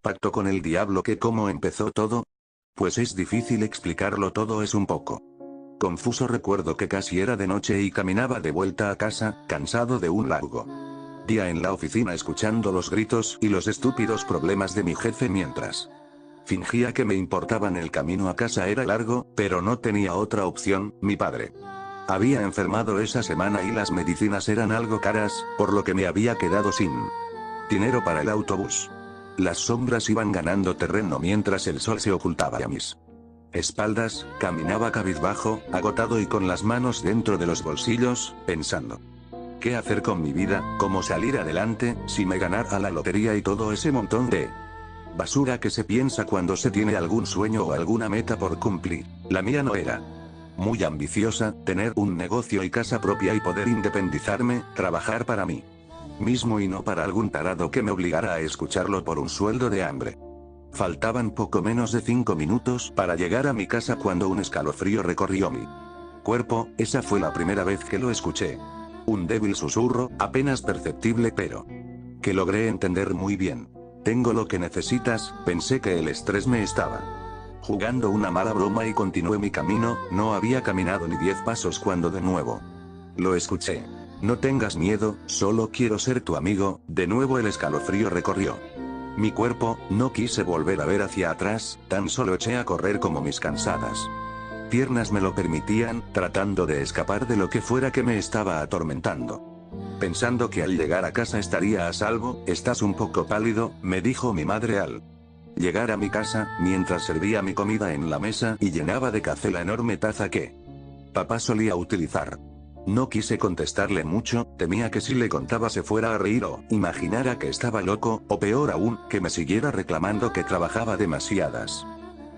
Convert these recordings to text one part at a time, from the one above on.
Pacto con el diablo. ¿Que cómo empezó todo? Pues es difícil explicarlo todo, es un poco confuso. Recuerdo que casi era de noche y caminaba de vuelta a casa, cansado de un largo día en la oficina, escuchando los gritos y los estúpidos problemas de mi jefe mientras fingía que me importaban. El camino a casa era largo, pero no tenía otra opción. Mi padre había enfermado esa semana y las medicinas eran algo caras, por lo que me había quedado sin dinero para el autobús. Las sombras iban ganando terreno mientras el sol se ocultaba a mis espaldas. Caminaba cabizbajo, agotado y con las manos dentro de los bolsillos, pensando qué hacer con mi vida, cómo salir adelante, si me ganara la lotería y todo ese montón de basura que se piensa cuando se tiene algún sueño o alguna meta por cumplir. La mía no era muy ambiciosa: tener un negocio y casa propia y poder independizarme, trabajar para mí mismo y no para algún tarado que me obligara a escucharlo por un sueldo de hambre. Faltaban poco menos de 5 minutos para llegar a mi casa cuando un escalofrío recorrió mi cuerpo. Esa fue la primera vez que lo escuché. Un débil susurro, apenas perceptible, pero que logré entender muy bien. Tengo lo que necesitas. Pensé que el estrés me estaba jugando una mala broma y continué mi camino. No había caminado ni 10 pasos cuando de nuevo lo escuché. No tengas miedo, solo quiero ser tu amigo. De nuevo el escalofrío recorrió mi cuerpo. No quise volver a ver hacia atrás, tan solo eché a correr como mis cansadas piernas me lo permitían, tratando de escapar de lo que fuera que me estaba atormentando. Pensando que al llegar a casa estaría a salvo. Estás un poco pálido, me dijo mi madre al llegar a mi casa, mientras servía mi comida en la mesa y llenaba de café la enorme taza que papá solía utilizar. No quise contestarle mucho, temía que si le contaba se fuera a reír o imaginara que estaba loco, o peor aún, que me siguiera reclamando que trabajaba demasiadas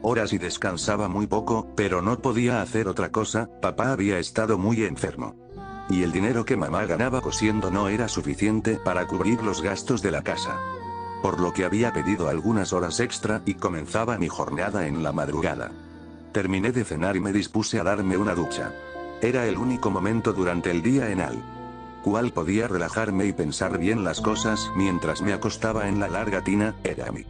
horas y descansaba muy poco, pero no podía hacer otra cosa. Papá había estado muy enfermo. Y el dinero que mamá ganaba cosiendo no era suficiente para cubrir los gastos de la casa. Por lo que había pedido algunas horas extra y comenzaba mi jornada en la madrugada. Terminé de cenar y me dispuse a darme una ducha. Era el único momento durante el día en el cual podía relajarme y pensar bien las cosas mientras me acostaba en la larga tina. Era mi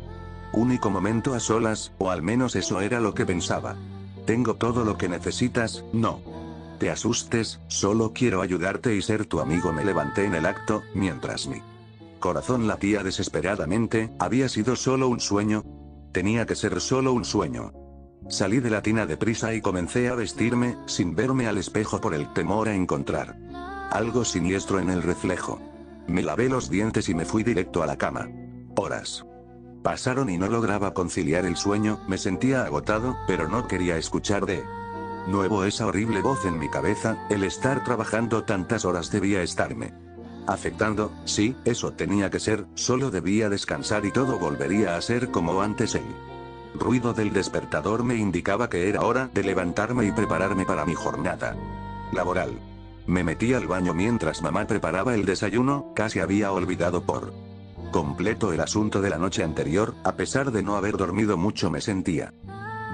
único momento a solas, o al menos eso era lo que pensaba. Tengo todo lo que necesitas, no te asustes, solo quiero ayudarte y ser tu amigo. Me levanté en el acto, mientras mi corazón latía desesperadamente. ¿Había sido solo un sueño? Tenía que ser solo un sueño. Salí de la tina deprisa y comencé a vestirme, sin verme al espejo por el temor a encontrar algo siniestro en el reflejo. Me lavé los dientes y me fui directo a la cama. Horas pasaron y no lograba conciliar el sueño. Me sentía agotado, pero no quería escuchar de nuevo esa horrible voz en mi cabeza. El estar trabajando tantas horas debía estarme afectando. Sí, eso tenía que ser, solo debía descansar y todo volvería a ser como antes. El ruido del despertador me indicaba que era hora de levantarme y prepararme para mi jornada laboral. Me metí al baño mientras mamá preparaba el desayuno. Casi había olvidado por completo el asunto de la noche anterior. A pesar de no haber dormido mucho, me sentía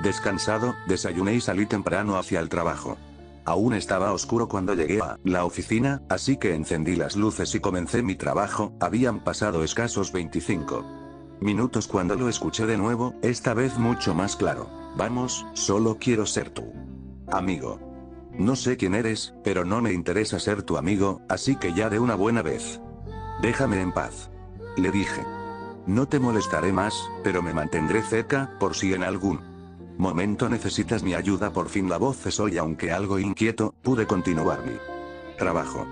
descansado. Desayuné y salí temprano hacia el trabajo. Aún estaba oscuro cuando llegué a la oficina, así que encendí las luces y comencé mi trabajo. Habían pasado escasos 25 minutos cuando lo escuché de nuevo, esta vez mucho más claro. Vamos, solo quiero ser tu amigo. No sé quién eres, pero no me interesa ser tu amigo, así que ya de una buena vez déjame en paz, le dije. No te molestaré más, pero me mantendré cerca, por si en algún momento necesitas mi ayuda. Por fin la voz cesó y aunque algo inquieto, pude continuar mi trabajo.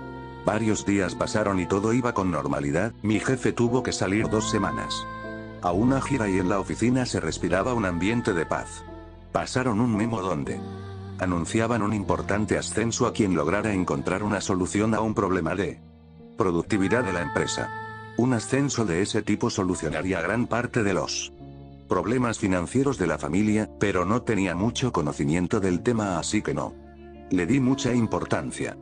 Varios días pasaron y todo iba con normalidad. Mi jefe tuvo que salir 2 semanas a una gira y en la oficina se respiraba un ambiente de paz. Pasaron un memo donde anunciaban un importante ascenso a quien lograra encontrar una solución a un problema de productividad de la empresa. Un ascenso de ese tipo solucionaría gran parte de los problemas financieros de la familia, pero no tenía mucho conocimiento del tema, así que no le di mucha importancia.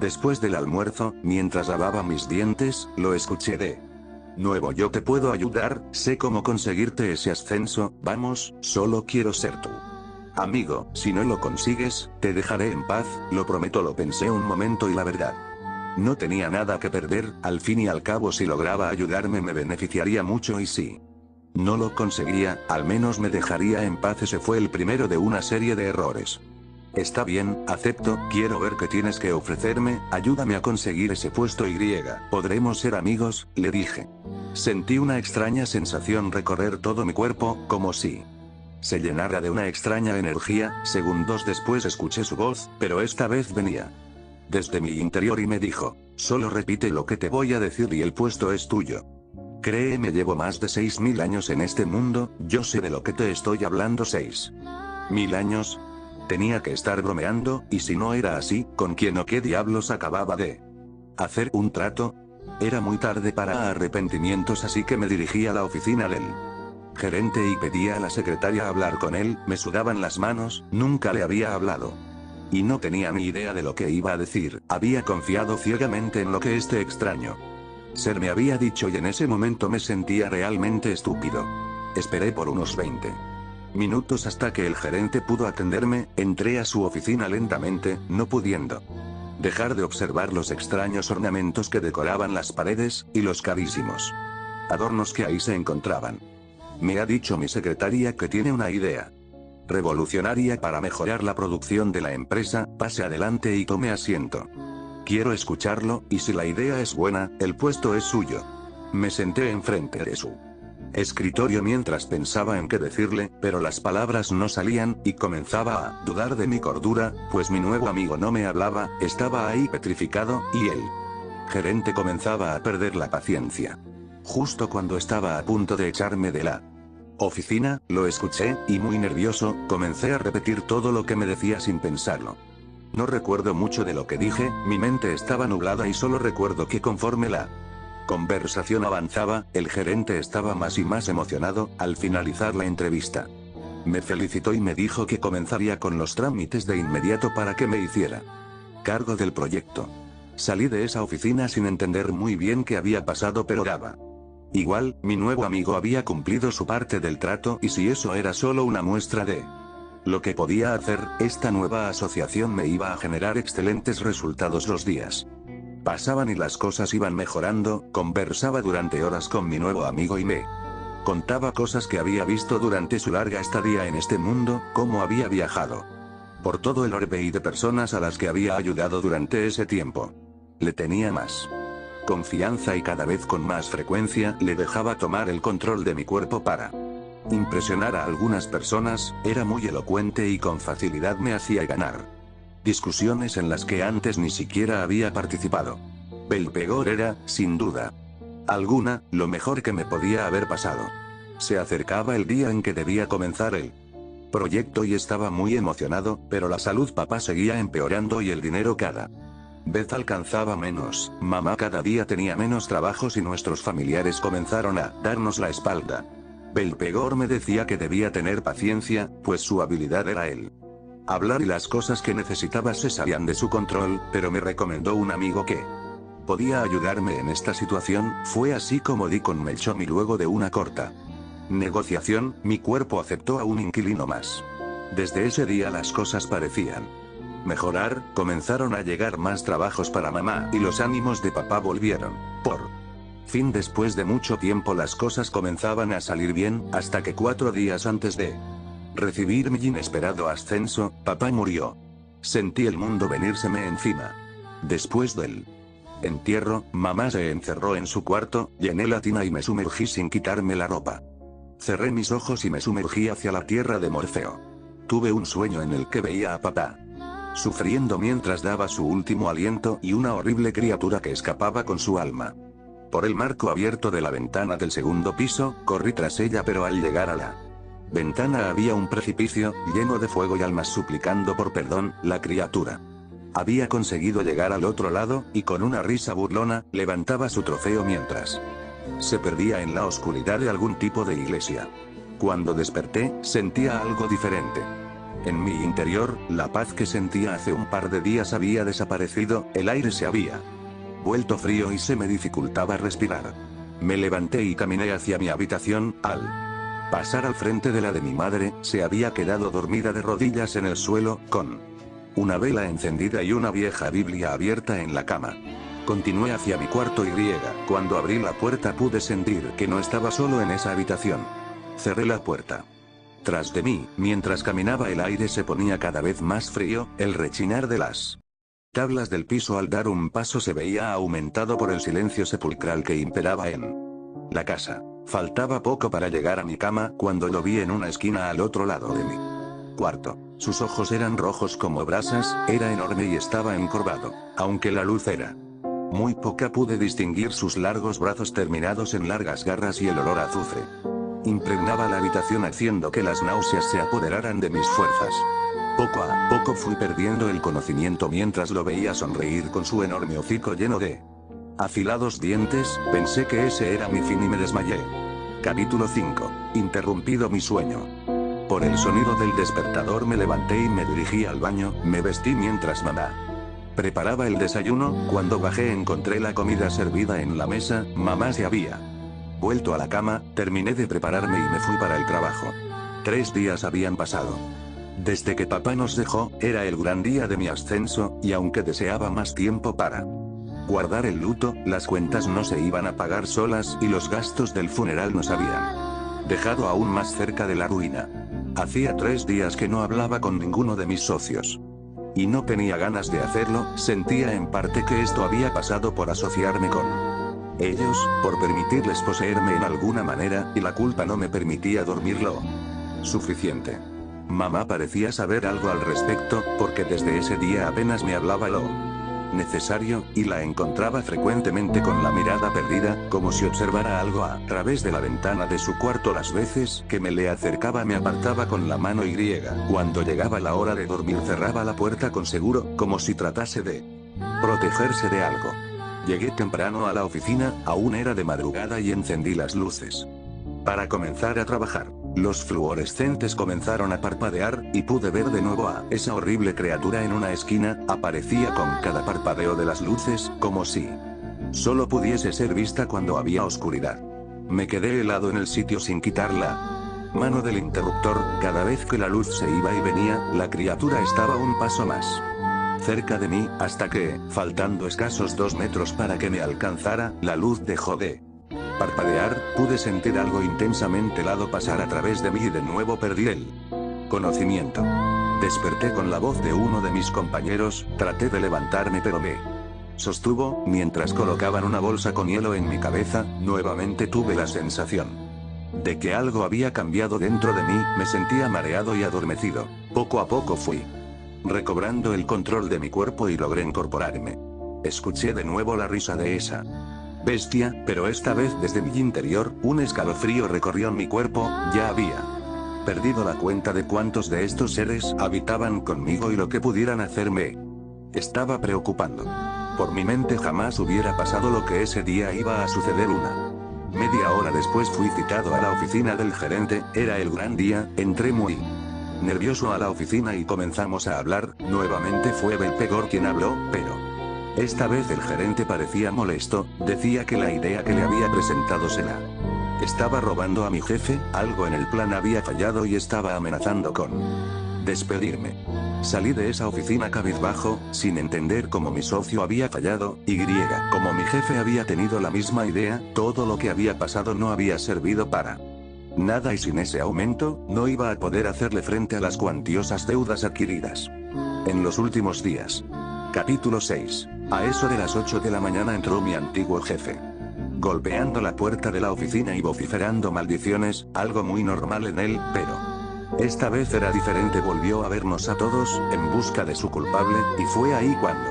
Después del almuerzo, mientras lavaba mis dientes, lo escuché de nuevo. Yo te puedo ayudar, sé cómo conseguirte ese ascenso, vamos, solo quiero ser tú. Amigo, si no lo consigues, te dejaré en paz, lo prometo. Lo pensé un momento y la verdad, no tenía nada que perder, al fin y al cabo si lograba ayudarme me beneficiaría mucho y si no lo conseguía, al menos me dejaría en paz. Ese fue el primero de una serie de errores. Está bien, acepto, quiero ver qué tienes que ofrecerme, ayúdame a conseguir ese puesto y ¿podremos ser amigos?, le dije. Sentí una extraña sensación recorrer todo mi cuerpo, como si se llenara de una extraña energía. Segundos después escuché su voz, pero esta vez venía desde mi interior y me dijo, solo repite lo que te voy a decir y el puesto es tuyo. Créeme, llevo más de 6000 años en este mundo, yo sé de lo que te estoy hablando. 6000 años. Tenía que estar bromeando, y si no era así, ¿con quién o qué diablos acababa de hacer un trato? Era muy tarde para arrepentimientos, así que me dirigí a la oficina del gerente y pedí a la secretaria hablar con él. Me sudaban las manos, nunca le había hablado y no tenía ni idea de lo que iba a decir. Había confiado ciegamente en lo que este extraño ser me había dicho y en ese momento me sentía realmente estúpido. Esperé por unos 20 minutos hasta que el gerente pudo atenderme. Entré a su oficina lentamente, no pudiendo dejar de observar los extraños ornamentos que decoraban las paredes, y los carísimos adornos que ahí se encontraban. Me ha dicho mi secretaria que tiene una idea revolucionaria para mejorar la producción de la empresa. Pase adelante y tome asiento. Quiero escucharlo, y si la idea es buena, el puesto es suyo. Me senté enfrente de su escritorio mientras pensaba en qué decirle, pero las palabras no salían, y comenzaba a dudar de mi cordura, pues mi nuevo amigo no me hablaba, estaba ahí petrificado, y el gerente comenzaba a perder la paciencia. Justo cuando estaba a punto de echarme de la oficina, lo escuché, y muy nervioso, comencé a repetir todo lo que me decía sin pensarlo. No recuerdo mucho de lo que dije, mi mente estaba nublada y solo recuerdo que conforme la conversación avanzaba, el gerente estaba más y más emocionado. Al finalizar la entrevista, me felicitó y me dijo que comenzaría con los trámites de inmediato para que me hiciera cargo del proyecto. Salí de esa oficina sin entender muy bien qué había pasado, pero daba igual, mi nuevo amigo había cumplido su parte del trato, y si eso era solo una muestra de lo que podía hacer, esta nueva asociación me iba a generar excelentes resultados. Los días pasaban y las cosas iban mejorando. Conversaba durante horas con mi nuevo amigo y me contaba cosas que había visto durante su larga estadía en este mundo, cómo había viajado por todo el orbe y de personas a las que había ayudado durante ese tiempo. Le tenía más confianza y cada vez con más frecuencia le dejaba tomar el control de mi cuerpo para impresionar a algunas personas. Era muy elocuente y con facilidad me hacía ganar discusiones en las que antes ni siquiera había participado. Belpegor era, sin duda alguna, lo mejor que me podía haber pasado. Se acercaba el día en que debía comenzar el proyecto y estaba muy emocionado, pero la salud papá seguía empeorando y el dinero cada vez alcanzaba menos. Mamá cada día tenía menos trabajos y nuestros familiares comenzaron a darnos la espalda. Belpegor me decía que debía tener paciencia, pues su habilidad era el hablar y las cosas que necesitaba se salían de su control, pero me recomendó un amigo que podía ayudarme en esta situación. Fue así como di con Melchom y luego de una corta negociación, mi cuerpo aceptó a un inquilino más. Desde ese día las cosas parecían mejorar, comenzaron a llegar más trabajos para mamá y los ánimos de papá volvieron. Por fin, después de mucho tiempo las cosas comenzaban a salir bien, hasta que 4 días antes de recibir mi inesperado ascenso, papá murió. Sentí el mundo venírseme encima. Después del entierro, mamá se encerró en su cuarto, llené la tina y me sumergí sin quitarme la ropa. Cerré mis ojos y me sumergí hacia la tierra de Morfeo. Tuve un sueño en el que veía a papá sufriendo mientras daba su último aliento y una horrible criatura que escapaba con su alma. Por el marco abierto de la ventana del segundo piso, corrí tras ella, pero al llegar a la ventana había un precipicio, lleno de fuego y almas suplicando por perdón. La criatura había conseguido llegar al otro lado, y con una risa burlona, levantaba su trofeo mientras se perdía en la oscuridad de algún tipo de iglesia. Cuando desperté, sentía algo diferente. En mi interior, la paz que sentía hace un par de días había desaparecido, el aire se había vuelto frío y se me dificultaba respirar. Me levanté y caminé hacia mi habitación. Al pasar al frente de la de mi madre, se había quedado dormida de rodillas en el suelo, con una vela encendida y una vieja Biblia abierta en la cama. Continué hacia mi cuarto y cuando abrí la puerta pude sentir que no estaba solo en esa habitación. Cerré la puerta. Tras de mí, mientras caminaba el aire se ponía cada vez más frío, el rechinar de las tablas del piso al dar un paso se veía aumentado por el silencio sepulcral que imperaba en la casa. Faltaba poco para llegar a mi cama cuando lo vi en una esquina al otro lado de mi cuarto. Sus ojos eran rojos como brasas, era enorme y estaba encorvado. Aunque la luz era muy poca pude distinguir sus largos brazos terminados en largas garras y el olor a azufre impregnaba la habitación haciendo que las náuseas se apoderaran de mis fuerzas. Poco a poco fui perdiendo el conocimiento mientras lo veía sonreír con su enorme hocico lleno de afilados dientes. Pensé que ese era mi fin y me desmayé. Capítulo 5. Interrumpido mi sueño. Por el sonido del despertador me levanté y me dirigí al baño. Me vestí mientras mamá preparaba el desayuno. Cuando bajé encontré la comida servida en la mesa. Mamá se había vuelto a la cama. Terminé de prepararme y me fui para el trabajo. 3 días habían pasado desde que papá nos dejó. Era el gran día de mi ascenso, y aunque deseaba más tiempo para guardar el luto, las cuentas no se iban a pagar solas y los gastos del funeral nos habían dejado aún más cerca de la ruina. Hacía 3 días que no hablaba con ninguno de mis socios. Y no tenía ganas de hacerlo. Sentía en parte que esto había pasado por asociarme con ellos, por permitirles poseerme en alguna manera, y la culpa no me permitía dormirlo suficiente. Mamá parecía saber algo al respecto, porque desde ese día apenas me hablaba lo necesario, y la encontraba frecuentemente con la mirada perdida, como si observara algo a través de la ventana de su cuarto. Las veces que me le acercaba me apartaba con la mano y cuando llegaba la hora de dormir cerraba la puerta con seguro, como si tratase de protegerse de algo. Llegué temprano a la oficina, aún era de madrugada y encendí las luces para comenzar a trabajar. Los fluorescentes comenzaron a parpadear, y pude ver de nuevo a esa horrible criatura en una esquina. Aparecía con cada parpadeo de las luces, como si solo pudiese ser vista cuando había oscuridad. Me quedé helado en el sitio sin quitar la mano del interruptor. Cada vez que la luz se iba y venía, la criatura estaba un paso más cerca de mí, hasta que, faltando escasos 2 metros para que me alcanzara, la luz dejó de parpadear. Pude sentir algo intensamente helado pasar a través de mí y de nuevo perdí el conocimiento. Desperté con la voz de uno de mis compañeros. Traté de levantarme pero me sostuvo, mientras colocaban una bolsa con hielo en mi cabeza. Nuevamente tuve la sensación de que algo había cambiado dentro de mí. Me sentía mareado y adormecido. Poco a poco fui recobrando el control de mi cuerpo y logré incorporarme. Escuché de nuevo la risa de esa bestia, pero esta vez desde mi interior. Un escalofrío recorrió mi cuerpo. Ya había perdido la cuenta de cuántos de estos seres habitaban conmigo y lo que pudieran hacerme estaba preocupando. Por mi mente jamás hubiera pasado lo que ese día iba a suceder. Una media hora después fui citado a la oficina del gerente. Era el gran día. Entré muy nervioso a la oficina y comenzamos a hablar. Nuevamente fue Belpegor quien habló, pero esta vez el gerente parecía molesto. Decía que la idea que le había presentado se la estaba robando a mi jefe. Algo en el plan había fallado y estaba amenazando con despedirme. Salí de esa oficina cabizbajo, sin entender cómo mi socio había fallado, y como mi jefe había tenido la misma idea. Todo lo que había pasado no había servido para nada, y sin ese aumento, no iba a poder hacerle frente a las cuantiosas deudas adquiridas en los últimos días. Capítulo 6. A eso de las 8 de la mañana entró mi antiguo jefe, golpeando la puerta de la oficina y vociferando maldiciones, algo muy normal en él, pero esta vez era diferente. Volvió a vernos a todos, en busca de su culpable, y fue ahí cuando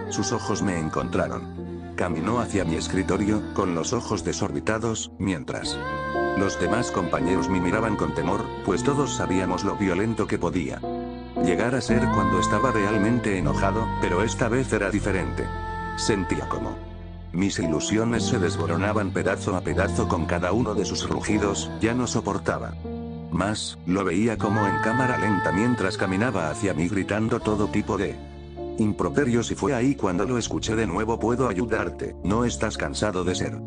sus ojos me encontraron. Caminó hacia mi escritorio, con los ojos desorbitados, mientras los demás compañeros me miraban con temor, pues todos sabíamos lo violento que podía llegar a ser cuando estaba realmente enojado, pero esta vez era diferente. Sentía como mis ilusiones se desmoronaban pedazo a pedazo con cada uno de sus rugidos. Ya no soportaba Más, lo veía como en cámara lenta mientras caminaba hacia mí gritando todo tipo de improperios y fue ahí cuando lo escuché de nuevo. Puedo ayudarte, ¿no estás cansado de ser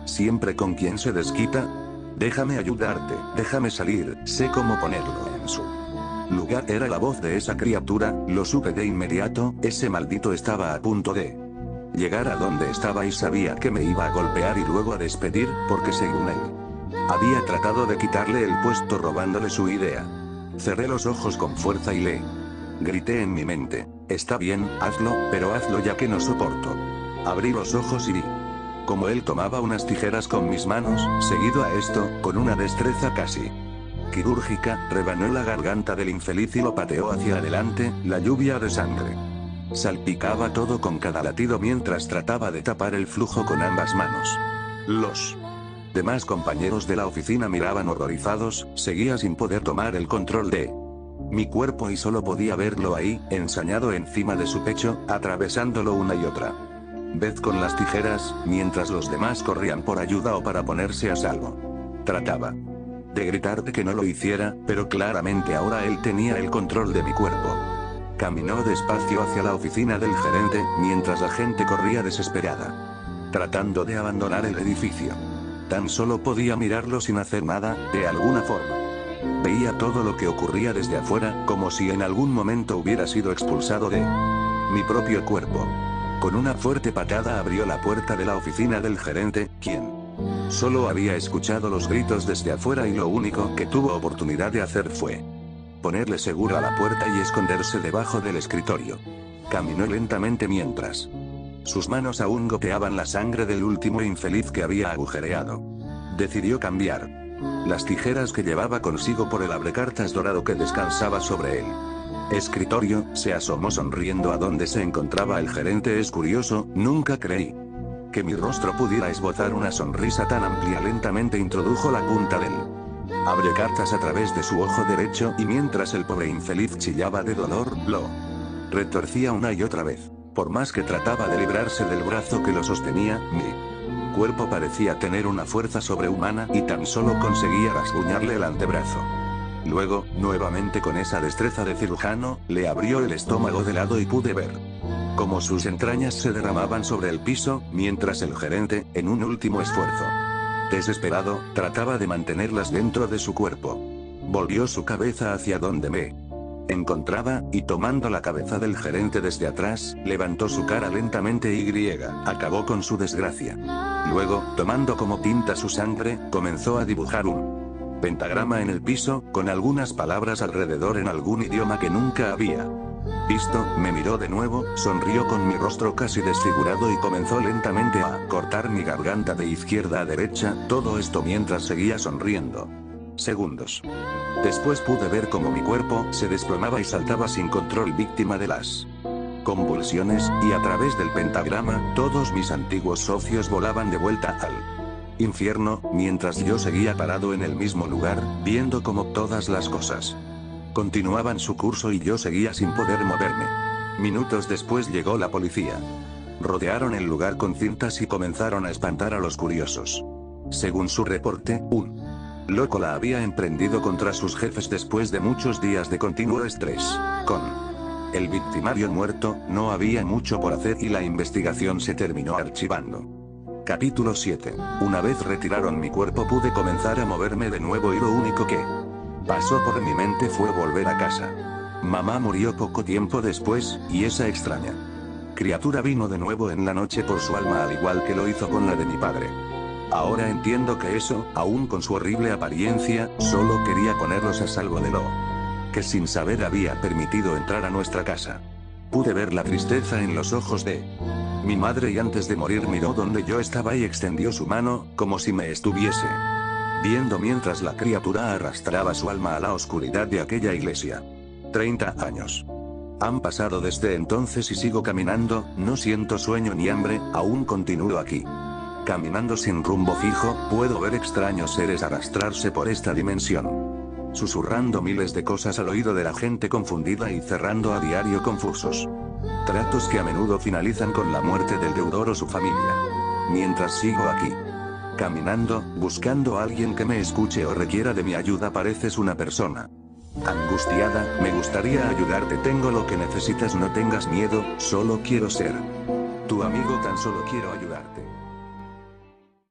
siempre con quien se desquita? Déjame ayudarte, déjame salir, sé cómo ponerlo en su lugar. Era la voz de esa criatura, lo supe de inmediato, ese maldito estaba a punto de llegar a donde estaba y sabía que me iba a golpear y luego a despedir, porque según él, había tratado de quitarle el puesto robándole su idea. Cerré los ojos con fuerza y le grité en mi mente, está bien, hazlo, pero hazlo ya que no soporto. Abrí los ojos y vi como él tomaba unas tijeras con mis manos, seguido a esto, con una destreza casi quirúrgica, rebanó la garganta del infeliz y lo pateó hacia adelante. La lluvia de sangre salpicaba todo con cada latido mientras trataba de tapar el flujo con ambas manos. Los demás compañeros de la oficina miraban horrorizados, seguía sin poder tomar el control de mi cuerpo y solo podía verlo ahí, ensañado encima de su pecho, atravesándolo una y otra vez con las tijeras, mientras los demás corrían por ayuda o para ponerse a salvo. Trataba de gritarle que no lo hiciera, pero claramente ahora él tenía el control de mi cuerpo. Caminó despacio hacia la oficina del gerente, mientras la gente corría desesperada, tratando de abandonar el edificio. Tan solo podía mirarlo sin hacer nada, de alguna forma. Veía todo lo que ocurría desde afuera, como si en algún momento hubiera sido expulsado de mi propio cuerpo. Con una fuerte patada abrió la puerta de la oficina del gerente, quien solo había escuchado los gritos desde afuera y lo único que tuvo oportunidad de hacer fue ponerle seguro a la puerta y esconderse debajo del escritorio. Caminó lentamente mientras sus manos aún goteaban la sangre del último infeliz que había agujereado. Decidió cambiar las tijeras que llevaba consigo por el abrecartas dorado que descansaba sobre él. Escritorio, se asomó sonriendo a donde se encontraba el gerente. Es curioso, nunca creí que mi rostro pudiera esbozar una sonrisa tan amplia. Lentamente introdujo la punta del abrecartas a través de su ojo derecho y mientras el pobre infeliz chillaba de dolor, lo retorcía una y otra vez. Por más que trataba de librarse del brazo que lo sostenía, mi cuerpo parecía tener una fuerza sobrehumana y tan solo conseguía rasguñarle el antebrazo. Luego, nuevamente con esa destreza de cirujano, le abrió el estómago de lado y pude ver cómo sus entrañas se derramaban sobre el piso, mientras el gerente, en un último esfuerzo desesperado, trataba de mantenerlas dentro de su cuerpo. Volvió su cabeza hacia donde me encontraba, y tomando la cabeza del gerente desde atrás, levantó su cara lentamente y acabó con su desgracia. Luego, tomando como tinta su sangre, comenzó a dibujar un pentagrama en el piso, con algunas palabras alrededor en algún idioma que nunca había visto. Me miró de nuevo, sonrió con mi rostro casi desfigurado y comenzó lentamente a cortar mi garganta de izquierda a derecha, todo esto mientras seguía sonriendo. Segundos después pude ver cómo mi cuerpo se desplomaba y saltaba sin control, víctima de las convulsiones, y a través del pentagrama, todos mis antiguos socios volaban de vuelta al infierno, mientras yo seguía parado en el mismo lugar, viendo cómo todas las cosas continuaban su curso y yo seguía sin poder moverme. Minutos después llegó la policía. Rodearon el lugar con cintas y comenzaron a espantar a los curiosos. Según su reporte, un loco la había emprendido contra sus jefes después de muchos días de continuo estrés. Con el victimario muerto, no había mucho por hacer y la investigación se terminó archivando. Capítulo 7. Una vez retiraron mi cuerpo pude comenzar a moverme de nuevo y lo único que pasó por mi mente fue volver a casa. Mamá murió poco tiempo después, y esa extraña criatura vino de nuevo en la noche por su alma al igual que lo hizo con la de mi padre. Ahora entiendo que eso, aún con su horrible apariencia, solo quería ponerlos a salvo de lo que sin saber había permitido entrar a nuestra casa. Pude ver la tristeza en los ojos de mi madre y antes de morir miró donde yo estaba y extendió su mano, como si me estuviese viendo mientras la criatura arrastraba su alma a la oscuridad de aquella iglesia. 30 años. Han pasado desde entonces y sigo caminando, no siento sueño ni hambre, aún continúo aquí. Caminando sin rumbo fijo, puedo ver extraños seres arrastrarse por esta dimensión, susurrando miles de cosas al oído de la gente confundida y cerrando a diario confusos tratos que a menudo finalizan con la muerte del deudor o su familia. Mientras sigo aquí, Caminando, buscando a alguien que me escuche o requiera de mi ayuda. Pareces una persona angustiada, me gustaría ayudarte. Tengo lo que necesitas, no tengas miedo, solo quiero ser tu amigo, tan solo quiero ayudarte.